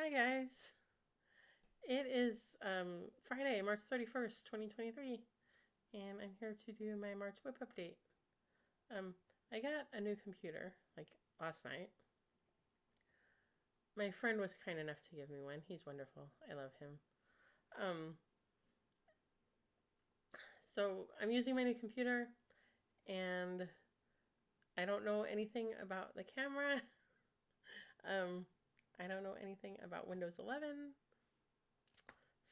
Hi guys. It is Friday, March 31st, 2023, and I'm here to do my March WIP update. Um, I got a new computer like last night. My friend was kind enough to give me one. He's wonderful. I love him. Um, so I'm using my new computer, and I don't know anything about the camera. um, I don't know anything about Windows 11.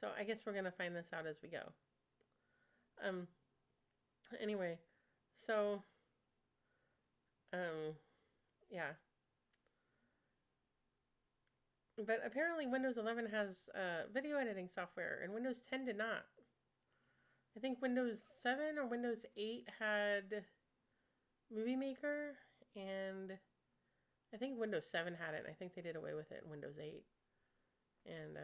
So I guess we're gonna find this out as we go. Um, anyway, so um, yeah. But apparently Windows 11 has video editing software, and Windows 10 did not. I think Windows 7 or Windows 8 had Movie Maker, and I think Windows 7 had it. And I think they did away with it in Windows 8. And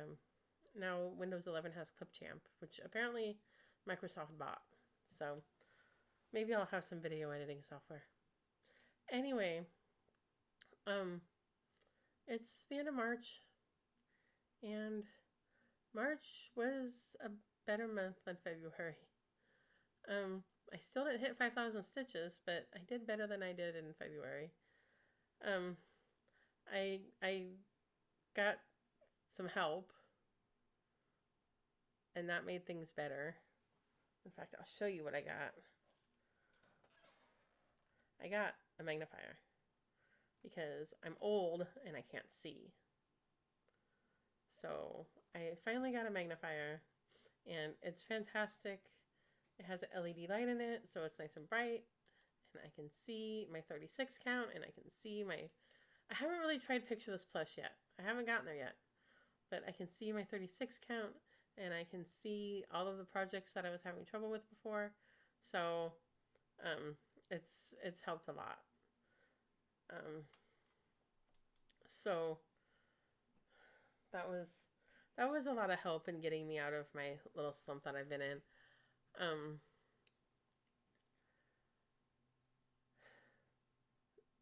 now Windows 11 has Clipchamp, which apparently Microsoft bought. So maybe I'll have some video editing software. Anyway, um, it's the end of March, and March was a better month than February. Um, I still didn't hit 5,000 stitches, but I did better than I did in February. Um, I got some help, and that made things better. In fact, I'll show you what I got. I got a magnifier because I'm old and I can't see. So I finally got a magnifier, and it's fantastic. It has an LED light in it, so it's nice and bright, and I can see my 36 count, and I can see my. I haven't really tried Pictureless Plus yet. I haven't gotten there yet, but I can see my 36 count, and I can see all of the projects that I was having trouble with before. So um, it's helped a lot. Um, so that was that was a lot of help in getting me out of my little slump that I've been in. Um,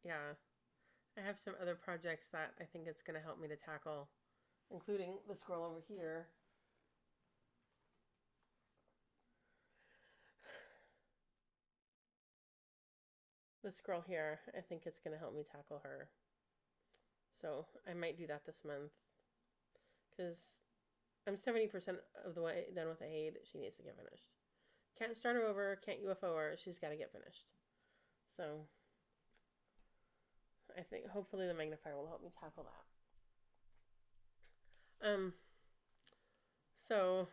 yeah, I have some other projects that I think it's going to help me to tackle, including the scroll over here. The scroll here, I think it's going to help me tackle her. So I might do that this month because I'm 70% of the way done with the Aid. She needs to get finished. Can't start her over, can't UFO her. She's got to get finished. So I think hopefully the magnifier will help me tackle that. So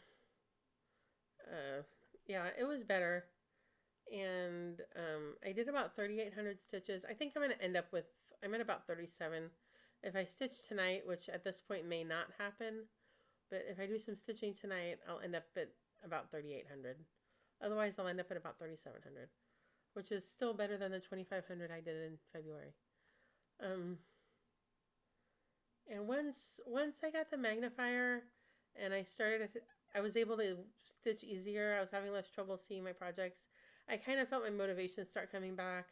yeah, it was better. And I did about 3,800 stitches. I think I'm going to end up with, I'm at about 37. If I stitch tonight, which at this point may not happen, but if I do some stitching tonight, I'll end up at about 3,800. Otherwise, I'll end up at about 3,700, which is still better than the 2,500 I did in February. Um, and once I got the magnifier and I was able to stitch easier. I was having less trouble seeing my projects. I kind of felt my motivation start coming back.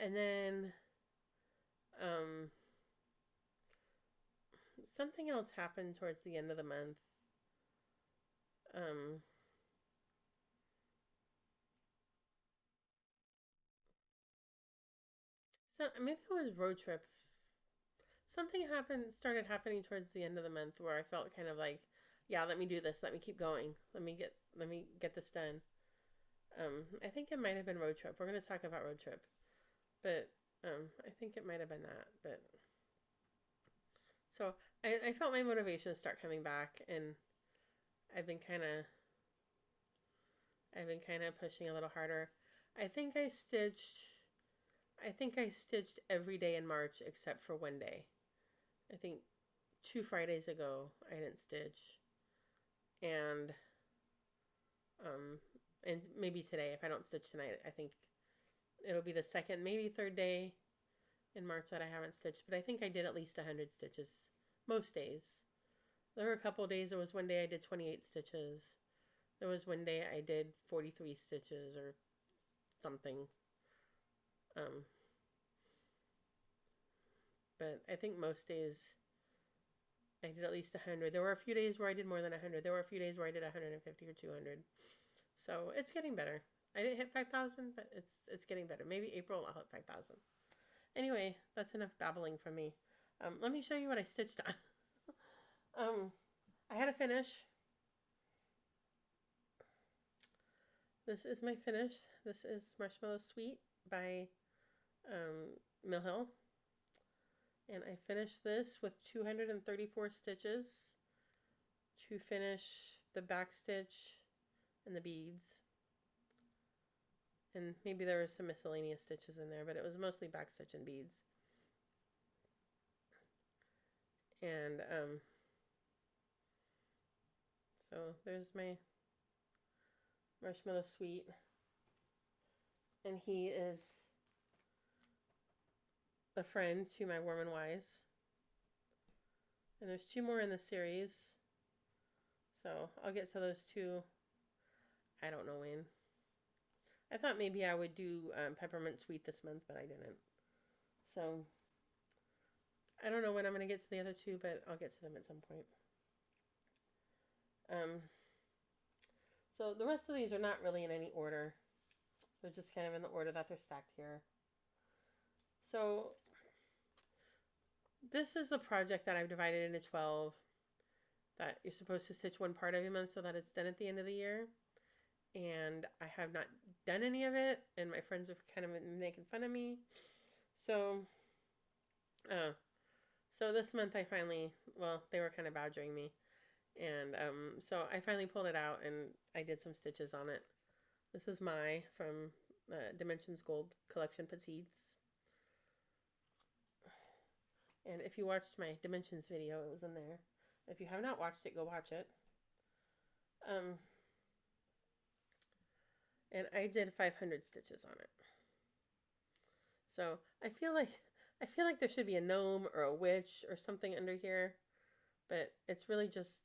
And then um, something else happened towards the end of the month. Um, so maybe it was road trip. Something started happening towards the end of the month where I felt kind of like, yeah, let me do this. Let me keep going. Let me get this done. I think it might have been road trip. We're going to talk about road trip, but I think it might have been that. But so I felt my motivation start coming back, and I've been kind of I've been kind of pushing a little harder. I think I stitched. I think I stitched every day in March except for one day. I think 2 Fridays ago I didn't stitch, and um, and maybe today if I don't stitch tonight, I think it'll be the second, maybe third day in March that I haven't stitched. But I think I did at least 100 stitches most days. There were a couple of days. There was one day I did 28 stitches. There was one day I did 43 stitches or something. Um, but I think most days I did at least 100. There were a few days where I did more than 100. There were a few days where I did 150 or 200. So it's getting better. I didn't hit 5,000, but it's getting better. Maybe April I'll hit 5,000. Anyway, that's enough babbling from me. Let me show you what I stitched on. I had a finish. This is my finish. This is Marshmallow Sweet by Mill Hill. And I finished this with 234 stitches to finish the back stitch and the beads. And maybe there were some miscellaneous stitches in there, but it was mostly back stitch and beads. And so there's my Marshmallow Sweet. And he is a friend to my Warm and Wise. And there's 2 more in the series. So I'll get to those 2. I don't know when. I thought maybe I would do Peppermint Sweet this month, but I didn't. So I don't know when I'm going to get to the other 2, but I'll get to them at some point. So the rest of these are not really in any order. They're just kind of in the order that they're stacked here. So this is the project that I've divided into 12 that you're supposed to stitch one part every month so that it's done at the end of the year. And I have not done any of it, and my friends have kind of been making fun of me. So this month I finally, well, they were kind of badgering me. And so I finally pulled it out and I did some stitches on it. This is from Dimensions Gold Collection Petites. And if you watched my Dimensions video, it was in there. If you have not watched it, go watch it. And I did 500 stitches on it. So I feel like there should be a gnome or a witch or something under here, but it's really just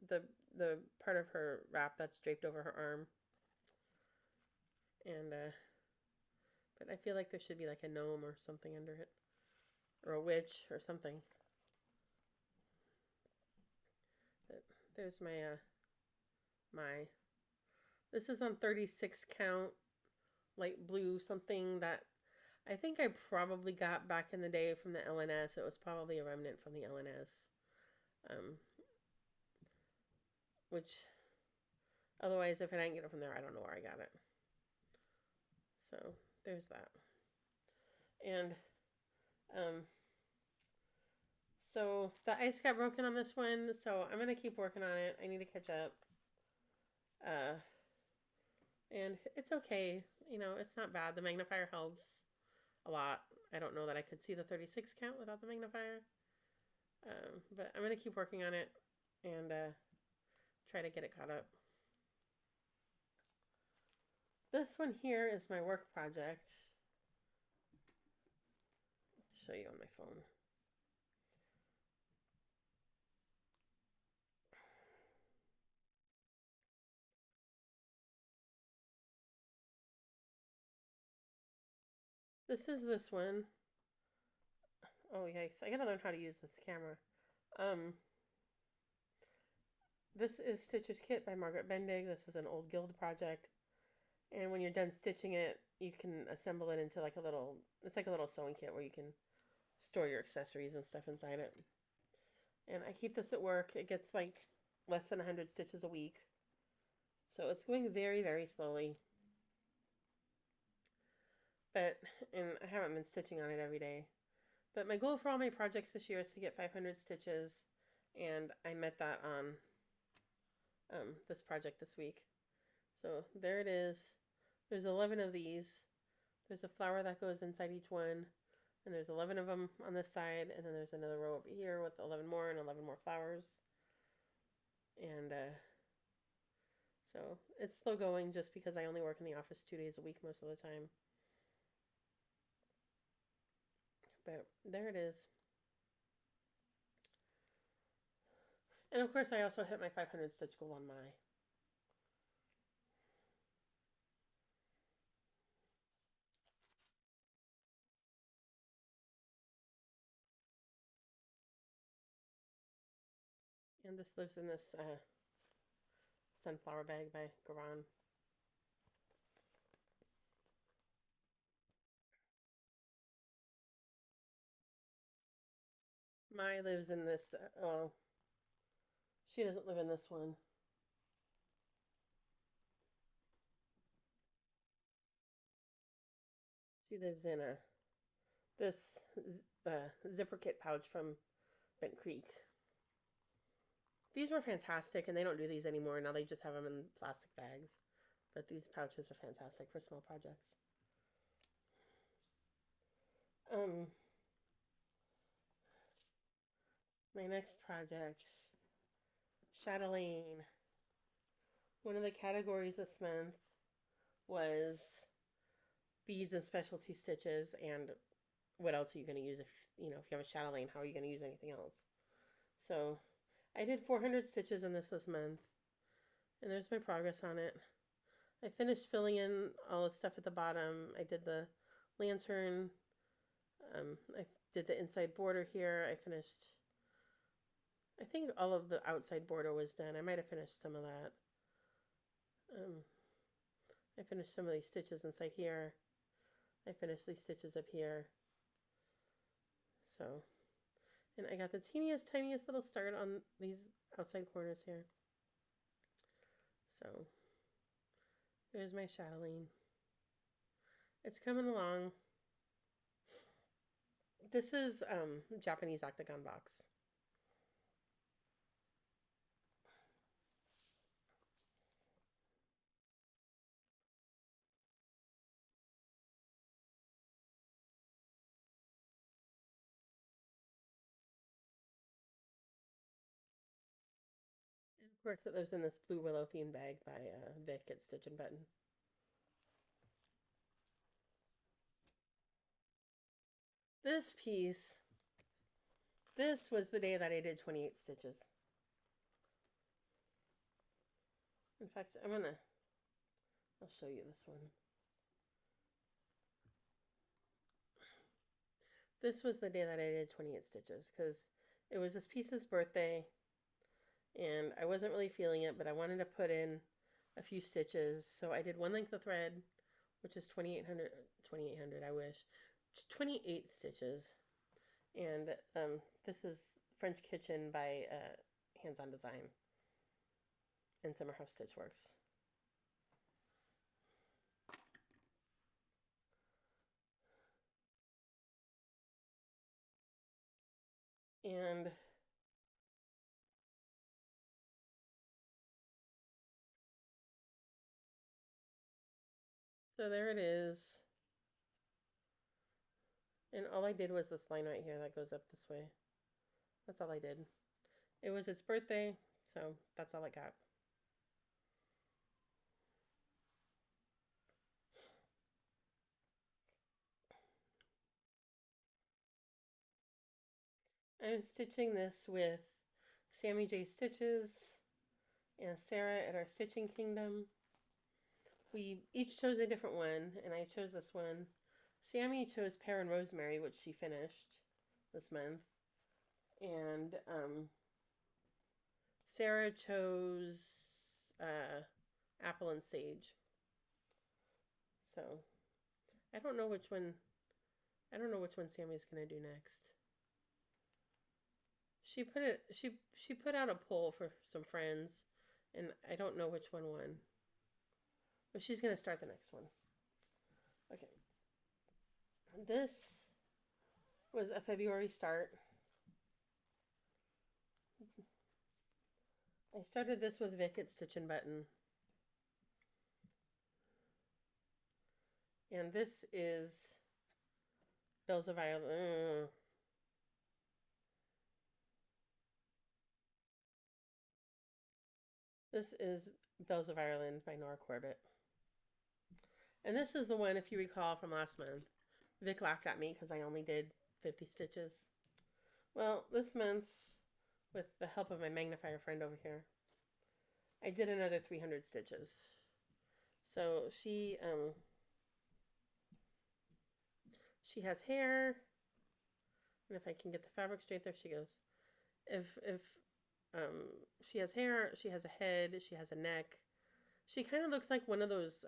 the part of her wrap that's draped over her arm. And but I feel like there should be like a gnome or something under it, or a witch or something. But there's my this is on 36 count light blue, something that I think I probably got back in the day from the LNS. It was probably a remnant from the LNS. Which otherwise, if I didn't get it from there, I don't know where I got it. So there's that. And so the ice got broken on this one, so I'm gonna keep working on it. I need to catch up. And it's okay, you know, it's not bad. The magnifier helps a lot. I don't know that I could see the 36 count without the magnifier. But I'm gonna keep working on it and try to get it caught up. This one here is my work project. I'll show you on my phone. This is this one. Oh yikes, I gotta learn how to use this camera. This is Stitcher's Kit by Margaret Bendig. This is an old guild project. And when you're done stitching it, you can assemble it into like it's like a little sewing kit where you can store your accessories and stuff inside it. And I keep this at work. It gets like less than 100 stitches a week. So it's going very, very slowly. And I haven't been stitching on it every day. But my goal for all my projects this year is to get 500 stitches. And I met that on this project this week. So there it is. There's 11 of these. There's a flower that goes inside each one. And there's 11 of them on this side. And then there's another row over here with 11 more and 11 more flowers. And so it's slow going just because I only work in the office 2 days a week most of the time. But there it is. And of course I also hit my 500 stitch goal on my And this lives in this sunflower bag by Garan. Mai lives in this. Oh, she doesn't live in this one. She lives in a this zipper kit pouch from Bent Creek. These were fantastic, and they don't do these anymore. Now they just have them in plastic bags. But these pouches are fantastic for small projects. Um, my next project, chatelaine. One of the categories this month was beads and specialty stitches, and what else are you going to use if if you have a chatelaine? How are you going to use anything else? So I did 400 stitches in this month, and there's my progress on it. I finished filling in all the stuff at the bottom. I did the lantern. I did the inside border here. I think all of the outside border was done. I might have finished some of that. I finished some of these stitches inside here. I finished these stitches up here. So, and I got the teeniest, tiniest little start on these outside corners here. So, there's my chatelaine. It's coming along. This is Japanese octagon box. And of course, it lives in this blue willow theme bag by Vic at Stitch and Button. This piece, this was the day that I did 28 stitches. In fact, I'll show you this one. This was the day that I did 28 stitches because it was this piece's birthday and I wasn't really feeling it, but I wanted to put in a few stitches. So I did one length of thread, which is 2,800, I wish, 28 stitches. And this is French Kitchen by Hands On Design and Summer House Stitchworks. And so there it is. And all I did was this line right here that goes up this way. That's all I did. It was its birthday, so that's all I got. I'm stitching this with Sammy J Stitches and Sarah at our Stitching Kingdom. We each chose a different one, and I chose this one. Sammy chose Pear and Rosemary, which she finished this month. And Sarah chose Apple and Sage. So I don't know which one Sammy's gonna do next. She put out a poll for some friends, and I don't know which one won. But she's gonna start the next one. Okay. This was a February start. I started this with Vic at Stitch and Button. And this is Bells of Ireland. This is Bells of Ireland by Nora Corbett. And this is the one, if you recall from last month, Vic laughed at me because I only did 50 stitches. Well, this month, with the help of my magnifier friend over here, I did another 300 stitches. So she has hair, and if I can get the fabric straight, there she goes. If She has hair, she has a head, she has a neck. She kind of looks like one of those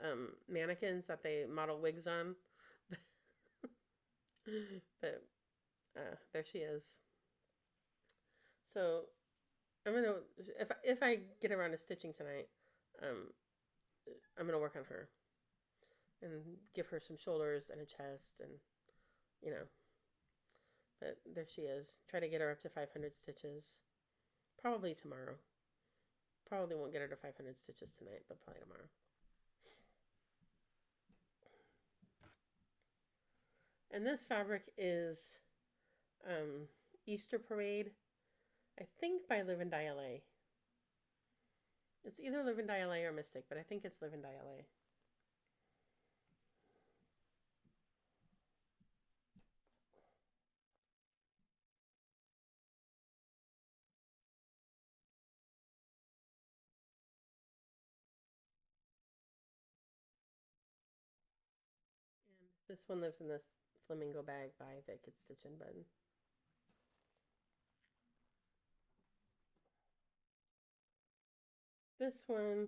mannequins that they model wigs on. But there she is. So I'm gonna if I get around to stitching tonight, um, I'm gonna work on her and give her some shoulders and a chest and you know. But there she is. Try to get her up to 500 stitches. Probably tomorrow. Probably won't get her to 500 stitches tonight, but probably tomorrow. And this fabric is um, Easter Parade, I think by Live and Die LA. It's either Live and Die LA or Mystic, but I think it's Live and Die LA. And this one lives in this flamingo bag by Vic at Stitch and Button. This one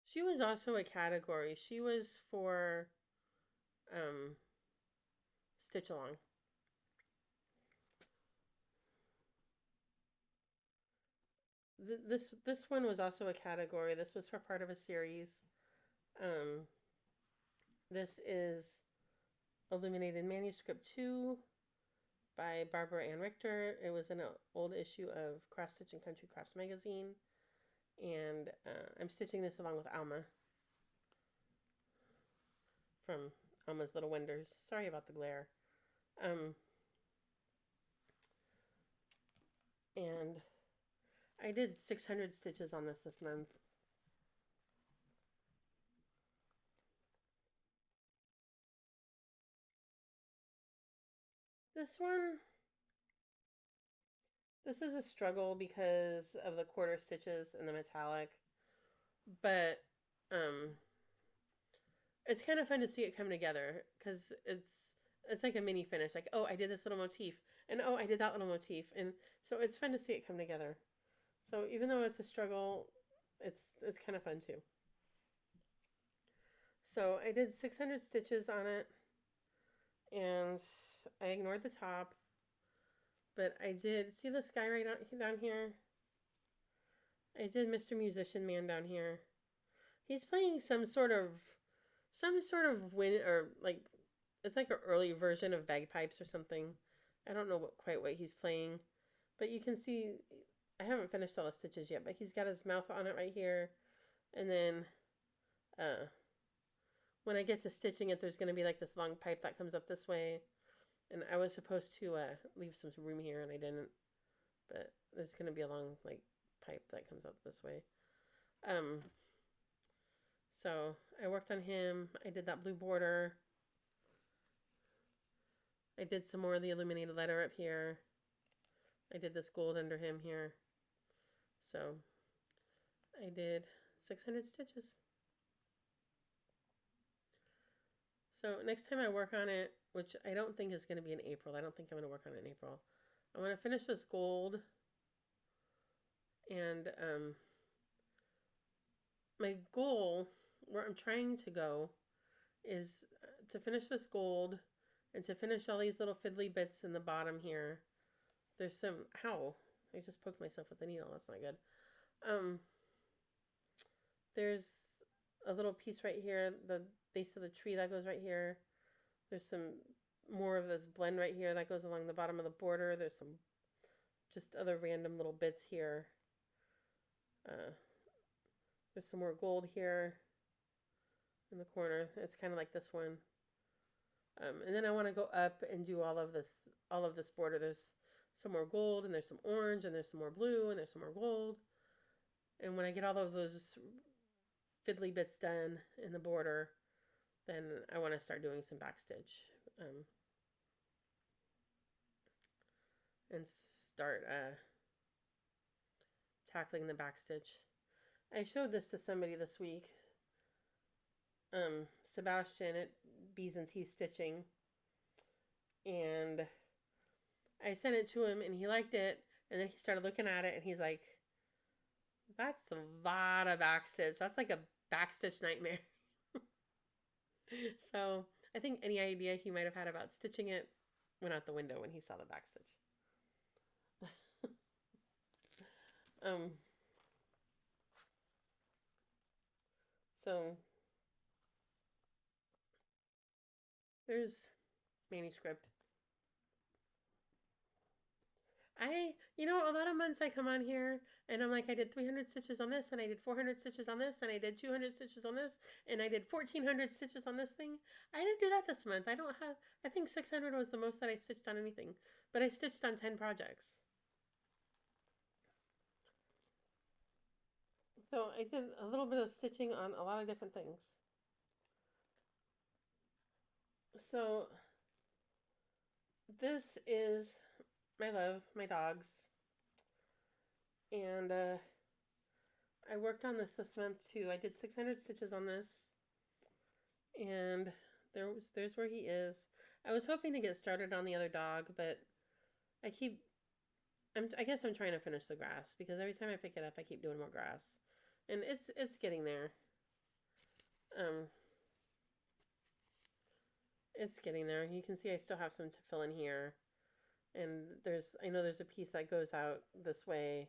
she was also a category. She was for um, Stitch Along. This one was also a category. This was for part of a series. Um, this is Illuminated Manuscript 2 by Barbara Ann Richter. It was in an old issue of Cross Stitch and Country Crafts magazine. And I'm stitching this along with Alma from Alma's Little Wonders. Sorry about the glare. And I did 600 stitches on this month. This is a struggle because of the quarter stitches and the metallic, but it's kind of fun to see it come together because it's like a mini finish. Like, oh, I did this little motif, and oh, I did that little motif, and so it's fun to see it come together. So even though it's a struggle, it's kind of fun too. So I did 600 stitches on it, and I ignored the top, but I did see this guy right down here. I did Mr. Musician Man down here. He's playing some sort of wind or like it's like an early version of bagpipes or something. I don't know quite what he's playing, but you can see I haven't finished all the stitches yet, but he's got his mouth on it right here, and then when I get to stitching it, there's going to be like this long pipe that comes up this way, and I was supposed to leave some room here, and I didn't, but there's going to be a long like pipe that comes up this way. So I worked on him. I did that blue border. I did some more of the illuminated letter up here. I did this gold under him here. So I did 600 stitches. So next time I work on it, which I don't think is going to be in April. I don't think I'm going to work on it in April. I want to finish this gold. And my goal, where I'm trying to go, is to finish this gold and to finish all these little fiddly bits in the bottom here. There's some, ow, I just poked myself with a needle. That's not good. There's a little piece right here, the base of the tree that goes right here. There's some more of this blend right here that goes along the bottom of the border. There's some just other random little bits here. There's some more gold here in the corner. It's kind of like this one. And then I want to go up and do all of this border. There's some more gold, and there's some orange, and there's some more blue, and there's some more gold. And when I get all of those fiddly bits done in the border, then I want to start doing some backstitch. And start tackling the backstitch. I showed this to somebody this week. Sebastian at Bees and Tea Stitching. And I sent it to him and he liked it. And then he started looking at it and he's like, that's a lot of backstitch. That's like a backstitch nightmare. So I think any idea he might have had about stitching it went out the window when he saw the backstitch. um, so there's manuscript. A lot of months I come on here and I'm like, I did 300 stitches on this, and I did 400 stitches on this, and I did 200 stitches on this, and I did 1,400 stitches on this thing. I didn't do that this month. I think 600 was the most that I stitched on anything, but I stitched on 10 projects. So I did a little bit of stitching on a lot of different things. So this is my love, my dogs, and I worked on this month too. I did 600 stitches on this, and there's where he is. I was hoping to get started on the other dog, but I keep I guess I'm trying to finish the grass because every time I pick it up, I keep doing more grass, and it's getting there. Um, it's getting there. You can see I still have some to fill in here, and I know there's a piece that goes out this way,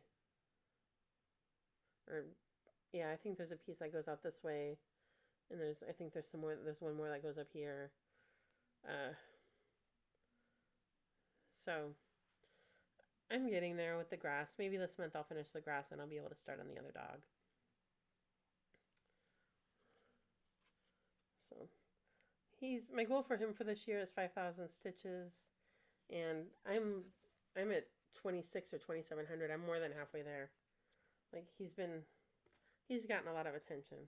or yeah, I think there's a piece that goes out this way, and I think there's some more. There's one more that goes up here. Uh, so I'm getting there with the grass. Maybe this month I'll finish the grass and I'll be able to start on the other dog. So my goal for him for this year is 5,000 stitches, and I'm at 26 or 2,700. I'm more than halfway there. Like he's gotten a lot of attention.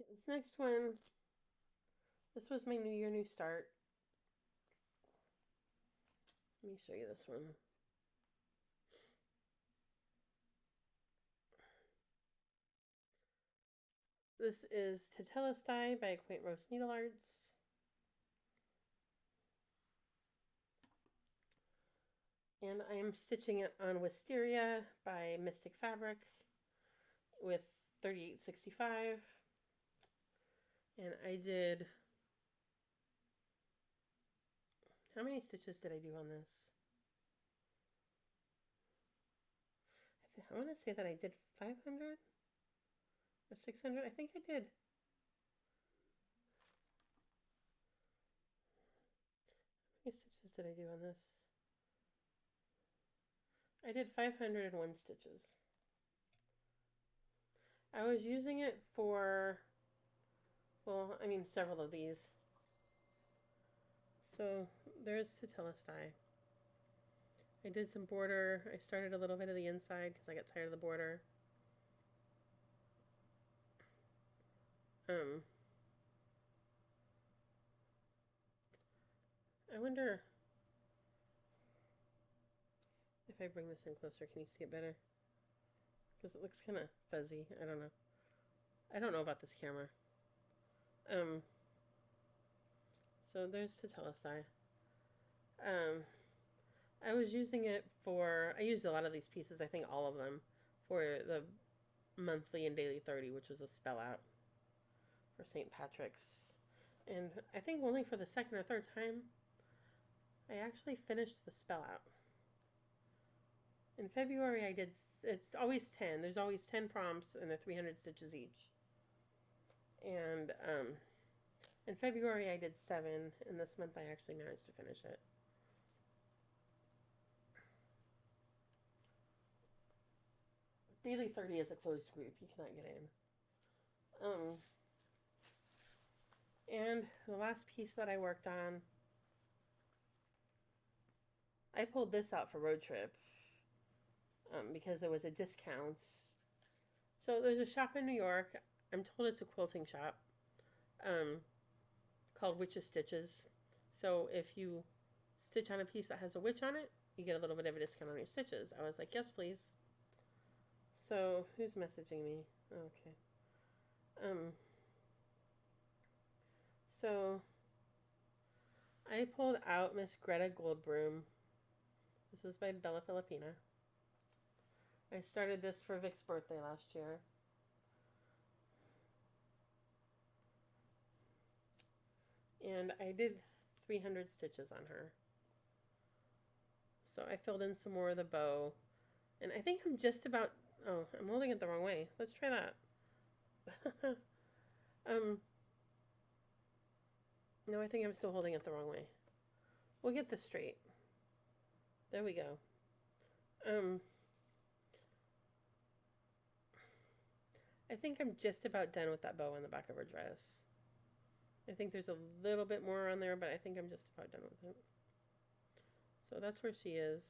This next one, this was my New Year, New Start. Let me show you this one. This is Tetelestai by Quaint Rose Needle Arts. And I am stitching it on Wisteria by Mystic Fabric with 3865. And I did, how many stitches did I do on this? I want to say that I did 500 or 600. I think I did. How many stitches did I do on this? I did 501 stitches. I was using it for, well, I mean, several of these. So there's Tetelestai. I did some border. I started a little bit of the inside because I got tired of the border. I wonder if I bring this in closer, can you see it better? Because it looks kind of fuzzy. I don't know. I don't know about this camera. So there's Tetelestai. I was using it I used a lot of these pieces, I think all of them, for the monthly and daily 30, which was a spell out for St. Patrick's. And I think only for the second or third time, I actually finished the spell out. In February, it's always 10. There's always 10 prompts and they're 300 stitches each. And in February, I did 7, and this month I actually managed to finish it. Daily 30 is a closed group. You cannot get in. And the last piece that I worked on, I pulled this out for road trip because there was a discount. So there's a shop in New York. I'm told it's a quilting shop called Witch's Stitches. So if you stitch on a piece that has a witch on it, you get a little bit of a discount on your stitches. I was like, yes, please. So who's messaging me? Okay. Um. So I pulled out Miss Greta Goldbloom. This is by Bella Filipina. I started this for Vic's birthday last year. And I did 300 stitches on her. So I filled in some more of the bow. And I think I'm just about... Oh, I'm holding it the wrong way. Let's try that. No, I think I'm still holding it the wrong way. We'll get this straight. There we go. I think I'm just about done with that bow on the back of her dress. I think there's a little bit more on there, but I think I'm just about done with it. So that's where she is.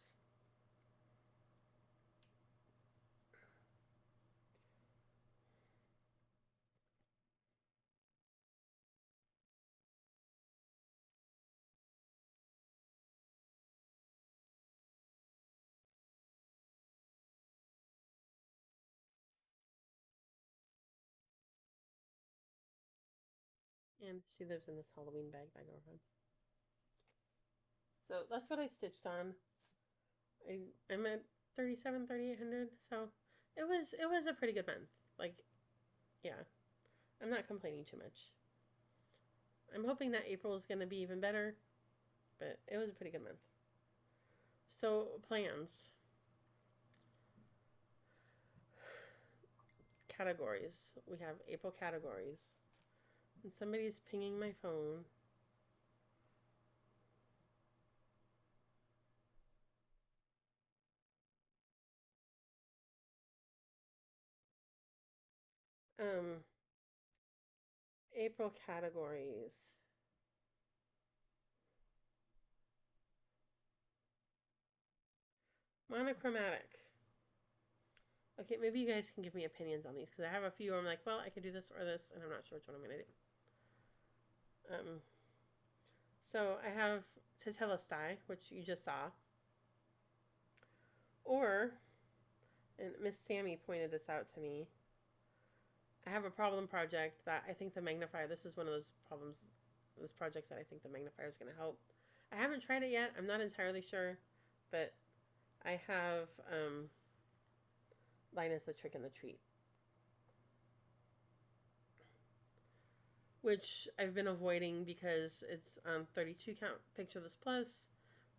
And she lives in this Halloween bag by Norma. So that's what I stitched on. I'm at 3,800. So it was a pretty good month. Like, yeah, I'm not complaining too much. I'm hoping that April is going to be even better, but it was a pretty good month. So plans, categories. We have April categories, and somebody's pinging my phone. Um, April categories. Monochromatic. Okay, maybe you guys can give me opinions on these because I have a few where I'm like, well, I could do this or this, and I'm not sure which one I'm going to do. So I have Tetelestai, which you just saw. Or, and Miss Sammy pointed this out to me, I have a problem project that I think the magnifier, this is one of those problems, those projects that I think the magnifier is going to help. I haven't tried it yet. I'm not entirely sure, but I have Linus the Trick and the Treat, which I've been avoiding because it's 32 count picture this plus.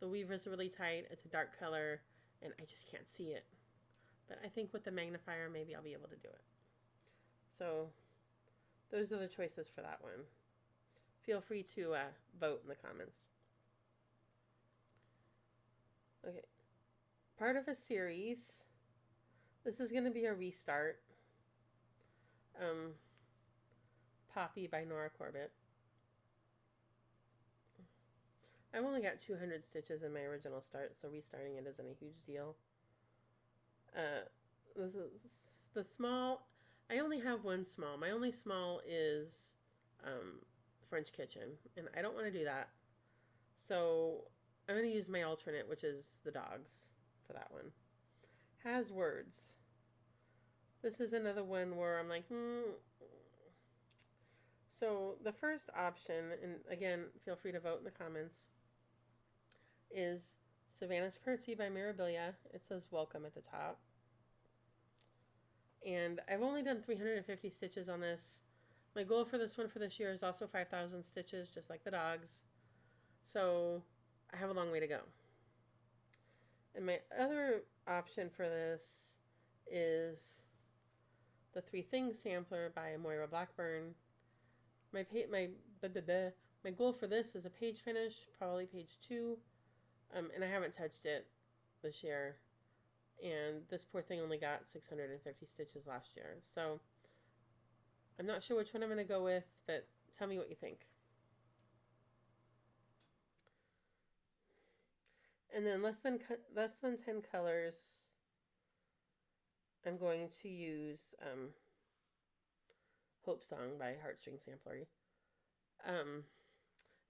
The weaver is really tight. It's a dark color, and I just can't see it. But I think with the magnifier, maybe I'll be able to do it. So those are the choices for that one. Feel free to vote in the comments. Okay. Part of a series. This is going to be a restart. Poppy by Nora Corbett. I've only got 200 stitches in my original start, so restarting it isn't a huge deal. This is the small. I only have one small. My only small is French Kitchen, and I don't want to do that. So I'm going to use my alternate, which is the dogs, for that one. Has words. This is another one where I'm like, So the first option, and again, feel free to vote in the comments, is Savannah's Curtsy by Mirabilia. It says welcome at the top. And I've only done 350 stitches on this. My goal for this one for this year is also 5,000 stitches, just like the dogs. So I have a long way to go. And my other option for this is the Three Things Sampler by Moira Blackburn. My goal for this is a page finish, probably page 2, and I haven't touched it this year. And this poor thing only got 650 stitches last year. So I'm not sure which one I'm going to go with, but tell me what you think. And then less than 10 colors, I'm going to use Hope Song by Heartstring Samplery.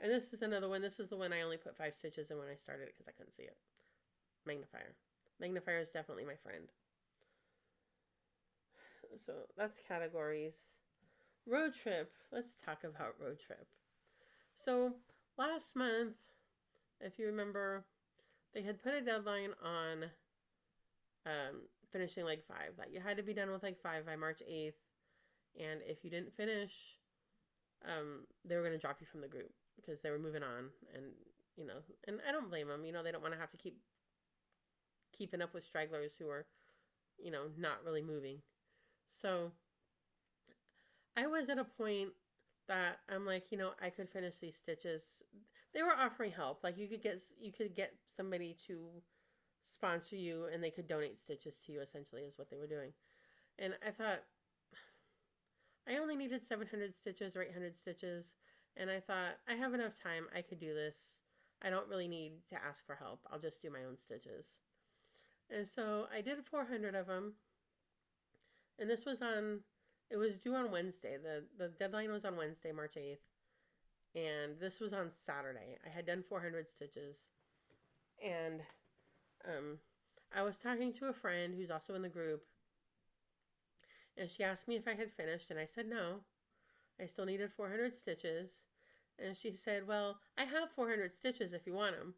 And this is another one. This is the one I only put 5 stitches in when I started it because I couldn't see it. Magnifier. Magnifier is definitely my friend. So that's categories. Road trip. Let's talk about road trip. So last month, if you remember, they had put a deadline on finishing leg 5. That you had to be done with leg 5 by March 8th. And if you didn't finish, they were going to drop you from the group because they were moving on. And, you know, and I don't blame them. You know, they don't want to have to keep keeping up with stragglers who are, you know, not really moving. So I was at a point that I'm like, you know, I could finish these stitches. They were offering help. Like you could get somebody to sponsor you and they could donate stitches to you, essentially is what they were doing. And I thought I only needed 700 stitches or 800 stitches, and I thought I have enough time. I could do this. I don't really need to ask for help. I'll just do my own stitches. And so I did 400 of them. And this was on, it was due on Wednesday. The deadline was on Wednesday, March 8th. And this was on Saturday. I had done 400 stitches. And I was talking to a friend who's also in the group. And she asked me if I had finished. And I said no. I still needed 400 stitches. And she said, well, I have 400 stitches if you want them.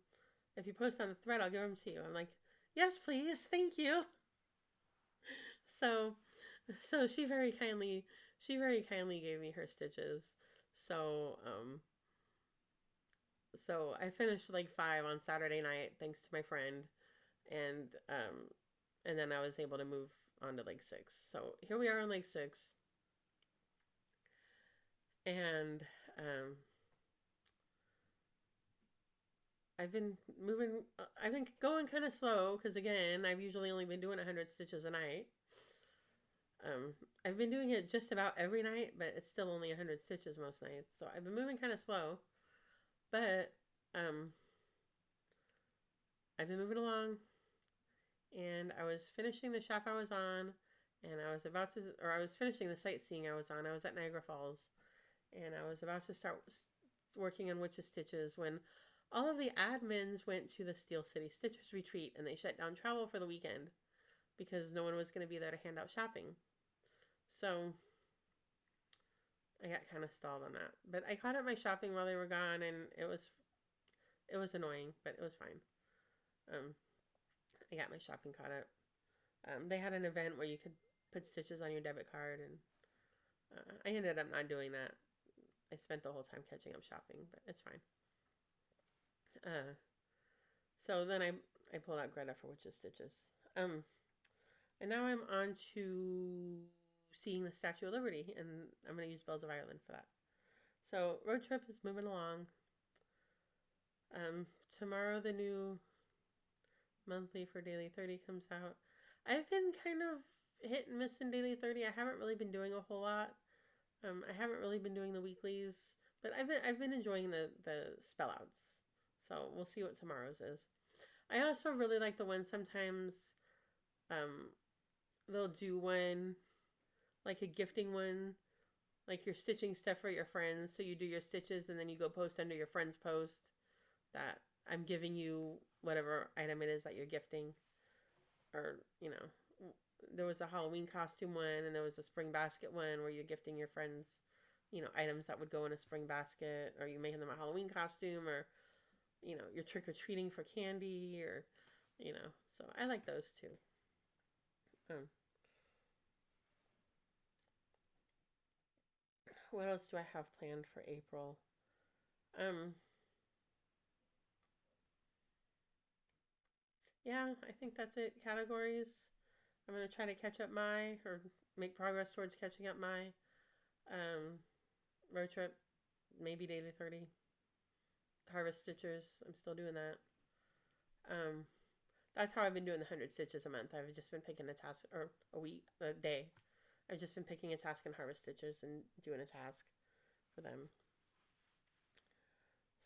If you post on the thread, I'll give them to you. I'm like, yes, please. Thank you. So she very kindly gave me her stitches. So I finished like 5 on Saturday night thanks to my friend, and then I was able to move on to leg 6. So here we are on leg 6, and I've been going kind of slow because again I've usually only been doing 100 stitches a night. I've been doing it just about every night, but it's still only 100 stitches most nights. So I've been moving kind of slow, but I've been moving along, and I was finishing the shop I was on, and I was finishing the sightseeing I was on. I was at Niagara Falls, and I was about to start working on Witch's Stitches when all of the admins went to the Steel City Stitches retreat, and they shut down travel for the weekend because no one was going to be there to hand out shopping. So I got kind of stalled on that. But I caught up my shopping while they were gone, and it was annoying, but it was fine. I got my shopping caught up. They had an event where you could put stitches on your debit card, and I ended up not doing that. I spent the whole time catching up shopping, but it's fine. So then I pulled out Greta for Witch's Stitches. And now I'm on to seeing the Statue of Liberty, and I'm going to use Bells of Ireland for that. So road trip is moving along. Tomorrow the new monthly for Daily 30 comes out. I've been kind of hit and miss in Daily 30. I haven't really been doing a whole lot. I haven't really been doing the weeklies, but I've been enjoying the spell outs. So we'll see what tomorrow's is. I also really like the one sometimes they'll do one, like a gifting one, like you're stitching stuff for your friends. So you do your stitches and then you go post under your friend's post that I'm giving you whatever item it is that you're gifting. Or, you know, there was a Halloween costume one and there was a spring basket one where you're gifting your friends, you know, items that would go in a spring basket, or you make them a Halloween costume, or, you know, you're trick-or-treating for candy, or, you know, so I like those too. What else do I have planned for April? Yeah, I think that's it. Categories. I'm going to try to catch up or make progress towards catching up road trip, maybe Daily 30. Harvest Stitchers, I'm still doing that. That's how I've been doing the 100 stitches a month. I've just been picking a task, or a day. I've just been picking a task in Harvest Stitchers and doing a task for them.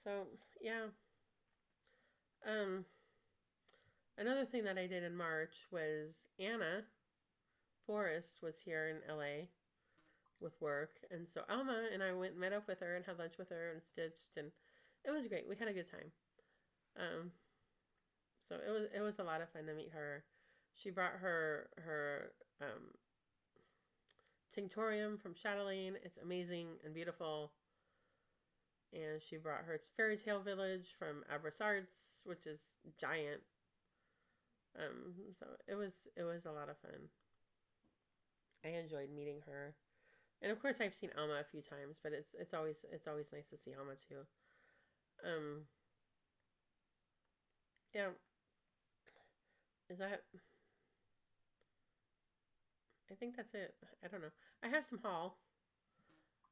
So, yeah. Another thing that I did in March was Anna Forrest was here in LA with work. And so Alma and I went and met up with her and had lunch with her and stitched. And it was great. We had a good time. Um, so it was a lot of fun to meet her. She brought her tinctorium from Chatelaine. It's amazing and beautiful. And she brought her fairy tale village from Abras Arts, which is giant. So it was a lot of fun. I enjoyed meeting her, and of course I've seen Alma a few times, but it's always nice to see Alma too. Um, yeah, is that? I think that's it. I don't know. I have some haul.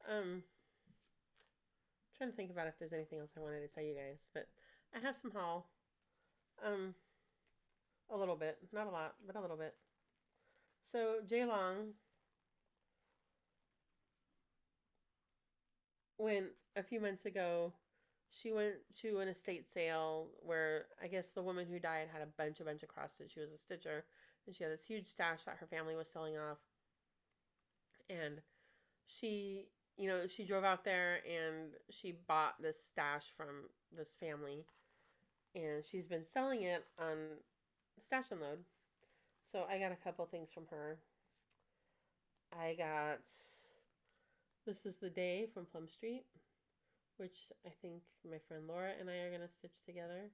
Um, trying to think about if there's anything else I wanted to tell you guys, but I have some haul. Um, a little bit, not a lot, but a little bit. So Jay Long went a few months ago. She went to an estate sale where I guess the woman who died had a bunch of cross stitch. She was a stitcher, and she had this huge stash that her family was selling off. And she, she drove out there and she bought this stash from this family, and she's been selling it on Stash and Load. So I got a couple things from her. I got This Is the Day from Plum Street, which I think my friend Laura and I are going to stitch together.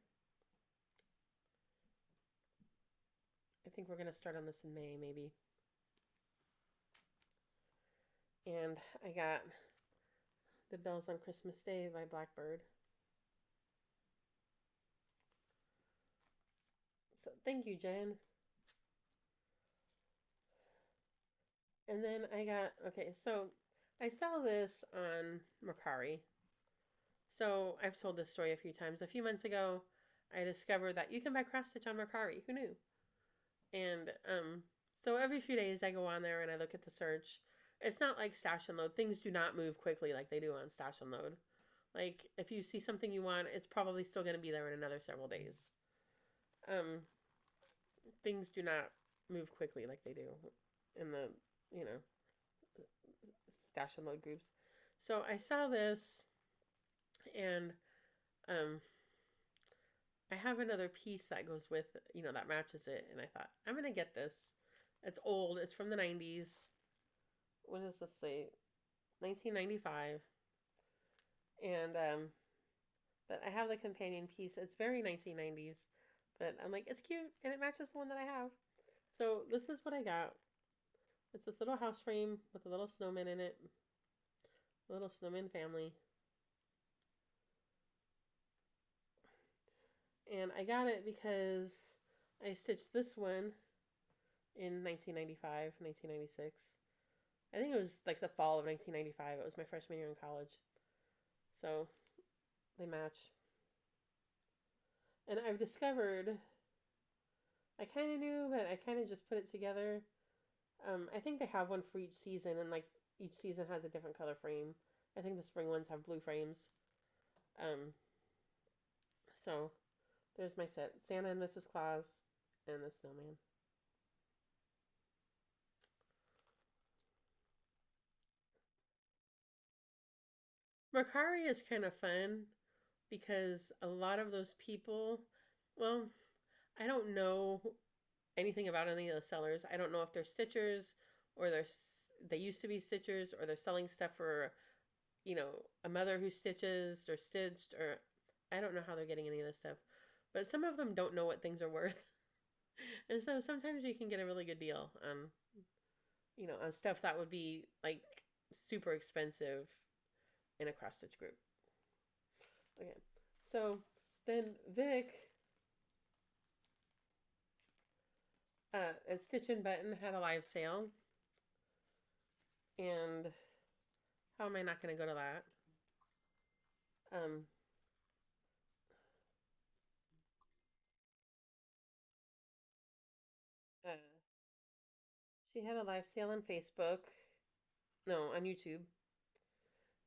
I think we're going to start on this in May, maybe. And I got The Bells on Christmas Day by Blackbird. So thank you, Jen. And then okay, so I saw this on Mercari. So I've told this story a few times. A few months ago, I discovered that you can buy cross stitch on Mercari. Who knew? And so every few days I go on there and I look at the search. It's not like Stash and Load. Things do not move quickly like they do on Stash and Load. Like if you see something you want, it's probably still going to be there in another several days. Um, things do not move quickly like they do in the you know Stash and Load groups. So I saw this, and um, I have another piece that goes with, that matches it, and I thought, I'm going to get this. It's old. It's from the 90s. What does this say? 1995. And, but I have the companion piece. It's very 1990s, but I'm like, it's cute, and it matches the one that I have. So this is what I got. It's this little house frame with a little snowman in it. A little snowman family. And I got it because I stitched this one in 1995, 1996. I think it was like the fall of 1995. It was my freshman year in college. So they match. And I've discovered, I kind of knew, but I kind of just put it together. I think they have one for each season, and like each season has a different color frame. I think the spring ones have blue frames. So there's my set: Santa and Mrs. Claus and the snowman. Mercari is kind of fun because a lot of those people, well, I don't know anything about any of the sellers. I don't know if they're stitchers or they used to be stitchers, or they're selling stuff for, a mother who stitches or stitched, or I don't know how they're getting any of this stuff. But some of them don't know what things are worth. And so sometimes you can get a really good deal on stuff that would be like super expensive in a cross stitch group. Okay. So then Vic at Stitch and Button had a live sale. And how am I not going to go to that? Um, uh, she had a live sale on Facebook. No, on YouTube.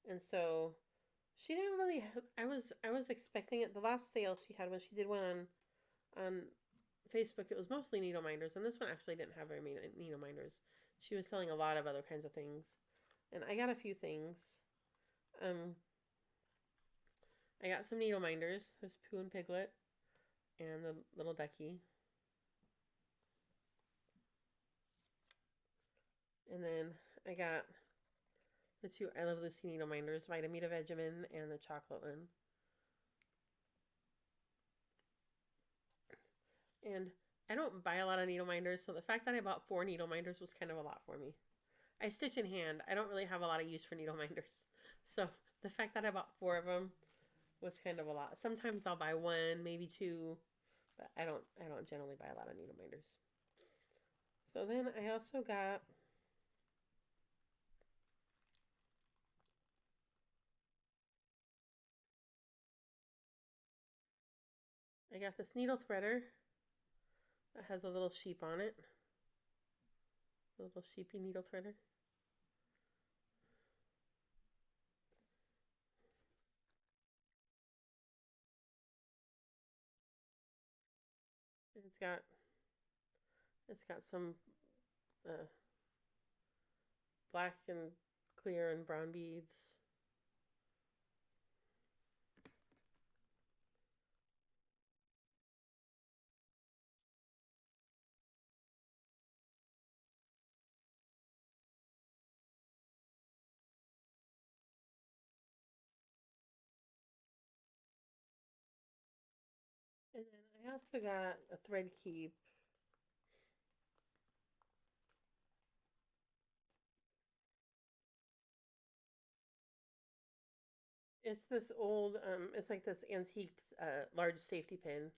And so she didn't really. I was expecting it. The last sale she had, when she did one on Facebook, it was mostly needle minders, and this one actually didn't have very many needle minders. She was selling a lot of other kinds of things, and I got a few things. Um, I got some needle minders. There's Pooh and Piglet and the little ducky. And then I got the two I Love Lucy needle minders, Vitamita Vegemin and the chocolate one. And I don't buy a lot of needle minders, so the fact that I bought 4 needle minders was kind of a lot for me. I stitch in hand. I don't really have a lot of use for needle minders. So the fact that I bought 4 of them was kind of a lot. Sometimes I'll buy one, maybe two, but I don't generally buy a lot of needle minders. So then I also got this needle threader that has a little sheep on it. A little sheepy needle threader. It's got some uh, black and clear and brown beads. And then I also got a thread keep. It's this old, it's like this antique large safety pin.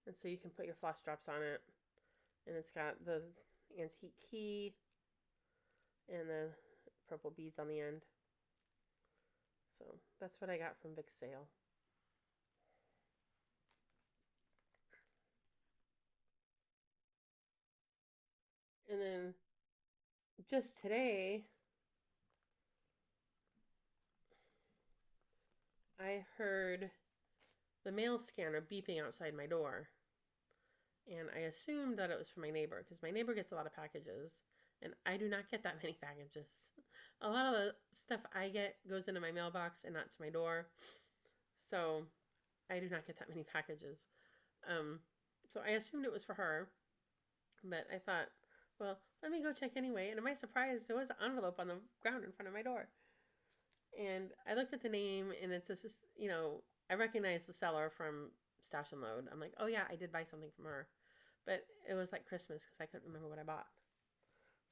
And so you can put your floss drops on it. And it's got the antique key and the purple beads on the end. So that's what I got from Vic's sale. And then just today, I heard the mail scanner beeping outside my door. And I assumed that it was from my neighbor because my neighbor gets a lot of packages and I do not get that many packages. A lot of the stuff I get goes into my mailbox and not to my door. So I do not get that many packages. Um, so I assumed it was for her, but I thought, well, let me go check anyway. And to my surprise, there was an envelope on the ground in front of my door. And I looked at the name, and it's just, I recognized the seller from Stash and Load. I'm like, oh yeah, I did buy something from her. But it was like Christmas because I couldn't remember what I bought.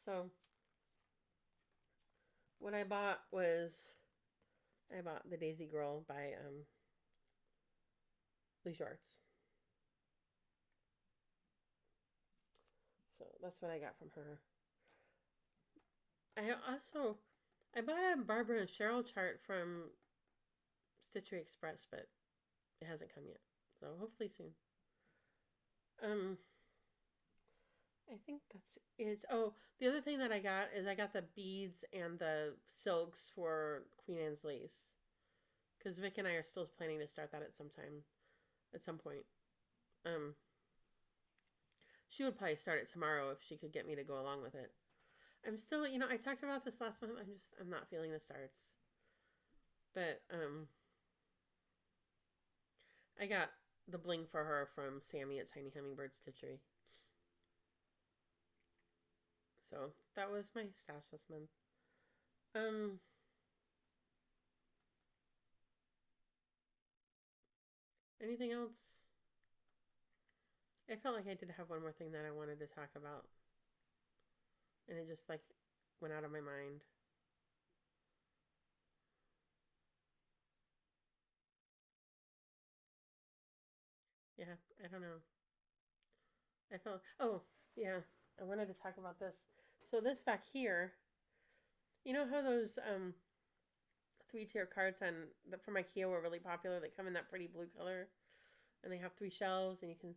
So what I bought was I bought the Daisy Girl by Lee Shorts. So that's what I got from her. I bought a Barbara and Cheryl chart from Stitchery Express, but it hasn't come yet. So hopefully soon. Um, I think that's it. Oh, the other thing that I got is I got the beads and the silks for Queen Anne's lace. Because Vic and I are still planning to start that at some point. Um, she would probably start it tomorrow if she could get me to go along with it. I'm still, I talked about this last month. I'm not feeling the starts. But I got the bling for her from Sammy at Tiny Hummingbird Stitchery. So that was my stash this month. Um, Anything else? I felt like I did have one more thing that I wanted to talk about, and it just like went out of my mind. Yeah, I don't know. I felt. Oh, yeah. I wanted to talk about this. So this back here, you know how those 3-tier cards from IKEA were really popular. They come in that pretty blue color, and they have 3 shelves, and you can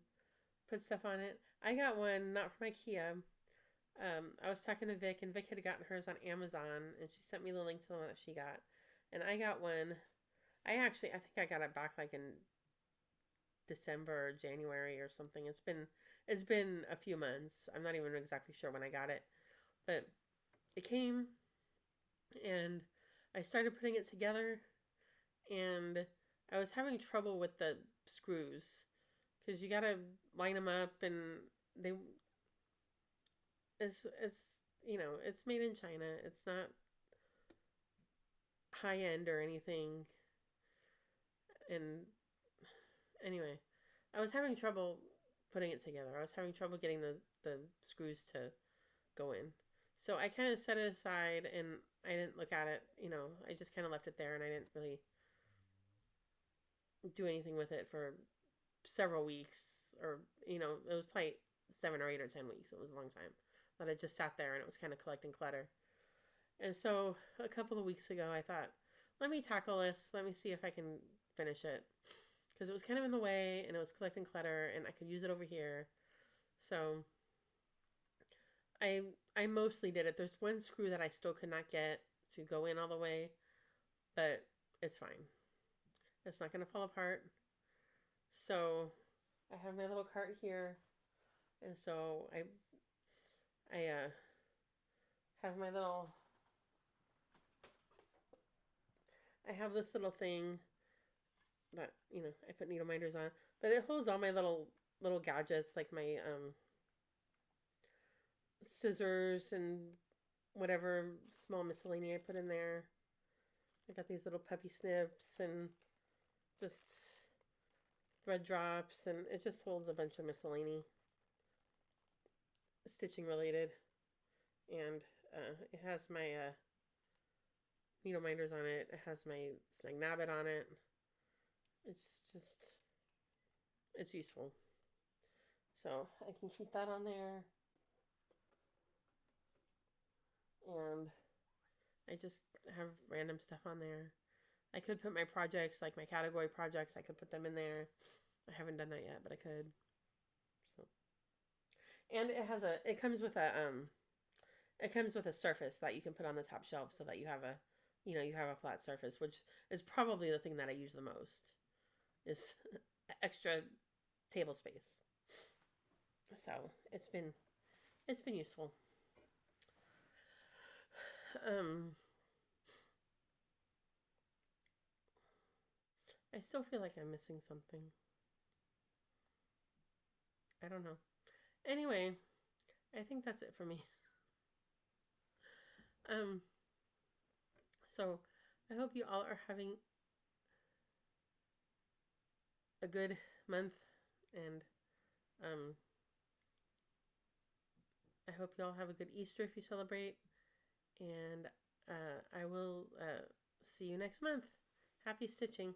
put stuff on it. I got one not from IKEA. I was talking to Vic, and Vic had gotten hers on Amazon, and she sent me the link to the one that she got. And I got one. I think I got it back like in December or January or something. It's been a few months. I'm not even exactly sure when I got it, but it came, and I started putting it together, and I was having trouble with the screws because you gotta line them up, and they it's it's made in China. It's not high end or anything. And anyway, I was having trouble putting it together. I was having trouble getting the screws to go in. So I kind of set it aside and I didn't look at it. I just kind of left it there and I didn't really do anything with it for several weeks. Or, it was probably 7 or 8 or 10 weeks. It was a long time that I just sat there and it was kind of collecting clutter. And so a couple of weeks ago, I thought, let me tackle this. Let me see if I can finish it. Because it was kind of in the way and it was collecting clutter and I could use it over here. So I I mostly did it. There's one screw that I still could not get to go in all the way, but it's fine. It's not going to fall apart. So I have my little cart here, and so I have my little I have this little thing that I put needle minders on, but it holds all my little gadgets like my scissors and whatever small miscellany I put in there. I got these little puppy snips and just thread drops, and it just holds a bunch of miscellany, stitching related. And it has my needle minders on it. It has my snag nabbit on it. It's just, it's useful. So I can keep that on there. And I just have random stuff on there. I could put my projects, like my category projects, I could put them in there. I haven't done that yet, but I could. So, and it comes with a surface that you can put on the top shelf so that you have a flat surface, which is probably the thing that I use the most, is extra table space. So it's been useful. Um, I still feel like I'm missing something. I don't know. Anyway, I think that's it for me. Um, so I hope you all are having a good month, and um, I hope you all have a good Easter if you celebrate. And I will see you next month. Happy stitching.